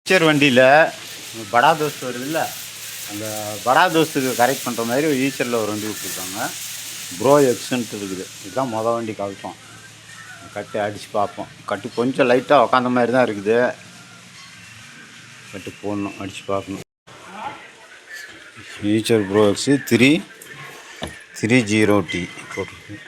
ஈச்சர் வண்டியில் படா தோஸ்து வருதுல்ல, அந்த படா தோஸ்துக்கு கரெக்ட் பண்ணுற மாதிரி ஒரு ஈச்சரில் ஒரு வண்டி விட்ருக்காங்க. ப்ரோ எக்ஸ்ன்ட்டு இருக்குது. இதுதான் மொதல் வண்டி கழட்டோம். கட்டு அடித்து பார்ப்போம். கட்டு கொஞ்சம் லைட்டாக உக்காந்த மாதிரி தான் இருக்குது. கட்டு போடணும், அடித்து பார்க்கணும். ஈச்சர் ப்ரோ எக்ஸு 330T போட்டிருக்கு.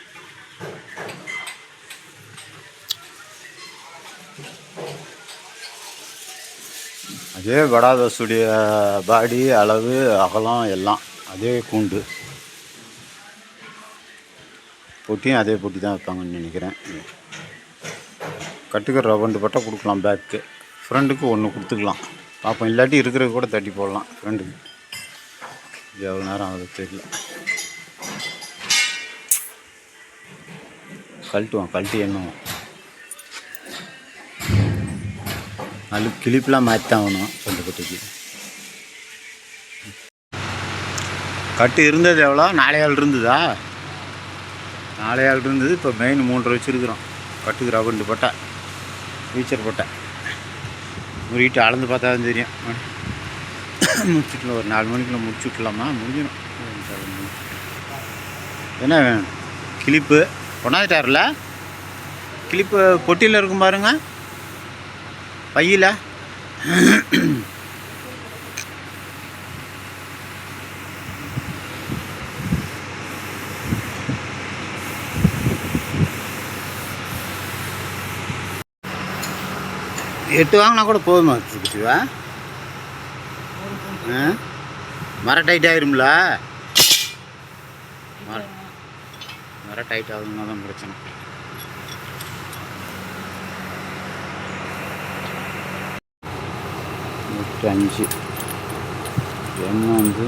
அதே படா தோஸ்துடைய பாடி அளவு அகலம் எல்லாம் அதே கூண்டு. பொட்டியும் அதே பொட்டி தான் வைப்பாங்கன்னு நினைக்கிறேன். கட்டுக்கிற ரவுண்டு பட்டை கொடுக்கலாம். பேக்கு ஃப்ரெண்டுக்கு ஒன்று கொடுத்துக்கலாம். பார்ப்போம், இல்லாட்டி இருக்கிறது கூட தட்டி போடலாம் ஃப்ரெண்டுக்கு. எவ்வளோ நேரம் ஆகுது தெரியல. கழட்டி என்னும் அது கிளிப்பெலாம் மாற்றி தான் ஆகணும். ஃப்ரெண்டு கட்டுக்கு கட்டு இருந்தது எவ்வளோ? 4 ஆள் இருந்ததா? 4 ஆள் இருந்தது. இப்போ மெயின் 3 வச்சுருக்குறோம். கட்டுக்கு ரவுண்டு பட்டை, ஈச்சர் பட்டை முறிட்டு அளந்து பார்த்தா தான் தெரியும். முடிச்சுக்கலாம், ஒரு 4 மணிக்குள்ளே முடிச்சு விட்லாமா? முடிஞ்சிடும். என்ன வேணும்? கிளிப்பு கொண்டாந்துட்டார்ல. கிளிப்பு பொட்டியில் இருக்கும் பாருங்க, பையில். எட்டு வாங்கினா கூட போதுமா சிவா? மரம் டைட் ஆகிரும்ல. மரம் டைட் ஆகுதுன்னா தான் பிரச்சனை. எட்டு 5 என்ன வந்து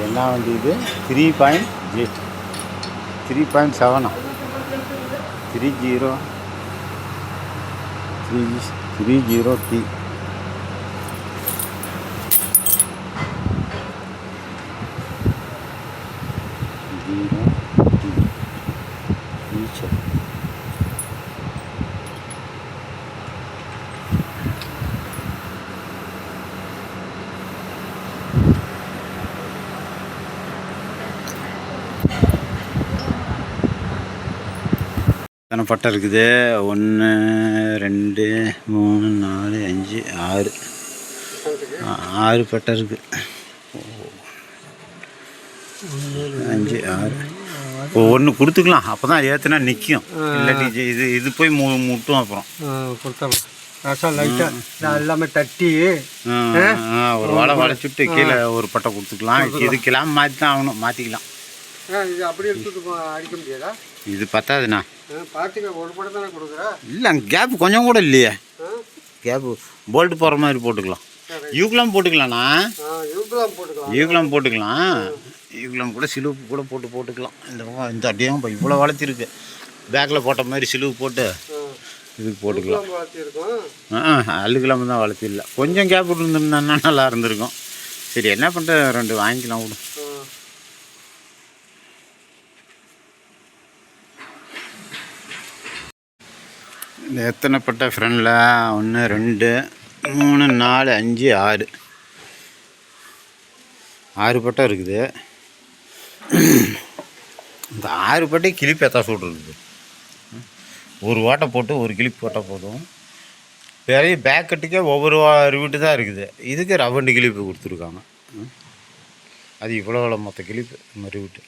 என்ன வண்டி இது? 3.8 3.7 30T. எத்தனை பட்டை இருக்குது? 1 2 3 4 5 6 6 பட்டை இருக்குது. 5 6 இப்போ ஒன்று கொடுத்துக்கலாம். அப்போ தான் ஏற்றுனா நிற்கும். இல்லாட்டி இது போய் முட்டும். அப்புறம் கொடுத்தா லைட்டாக எல்லாமே தட்டி ஒரு வளைச்சுட்டு கீழே ஒரு பட்டை கொடுத்துக்கலாம். இது கிளாம மாற்றி தான் ஆகணும். மாற்றிக்கலாம். இது அப்படியே எடுத்துட்டு அடிக்க முடியாதா? இது பத்தாதுண்ணா. பார்த்துக்க, ஒரு படம் தானே கொடுக்குறா. இல்லை, அங்கே கேப்பு கொஞ்சம் கூட இல்லையே. கேப்பு போல்ட்டு போகிற மாதிரி போட்டுக்கலாம். யூக்லாம் போட்டுக்கலாம்ண்ணா. யூக்லாம் போட்டுக்கலாம். யூக்லாம் கூட சிலுவு கூட போட்டுக்கலாம். இந்த பக்கம் இந்த அடியும் இப்போ இவ்வளோ வளர்த்திருக்கு. பேக்கில் போட்ட மாதிரி சிலுவு போட்டு இதுக்கு போட்டுக்கலாம். அழுகலாம தான் வளர்த்திடல. கொஞ்சம் கேப் இருந்திருந்தா நல்லா இருந்திருக்கும். சரி, என்ன பண்ணுற, 2 வாங்கிக்கலாம் கூட. இந்த எத்தனை பட்டை ஃப்ரெண்டில்? 1 2 3 4 5 6 பட்டை இருக்குது. இந்த 6 பட்டை கிளிப்பு எத்தா சொல்கிறது? ஒரு ஓட்டை போட்டு ஒரு கிளிப்பு போட்டால் போதும். பெரிய பேக்கெட்டுக்கே ஒவ்வொரு ரிவிட்டு தான் இருக்குது. இதுக்கு ரவண்டு கிளிப்பு கொடுத்துருக்காங்க. அது இவ்வளோ மொத்த கிளிப்பு நம்ம ரிவிட்டு.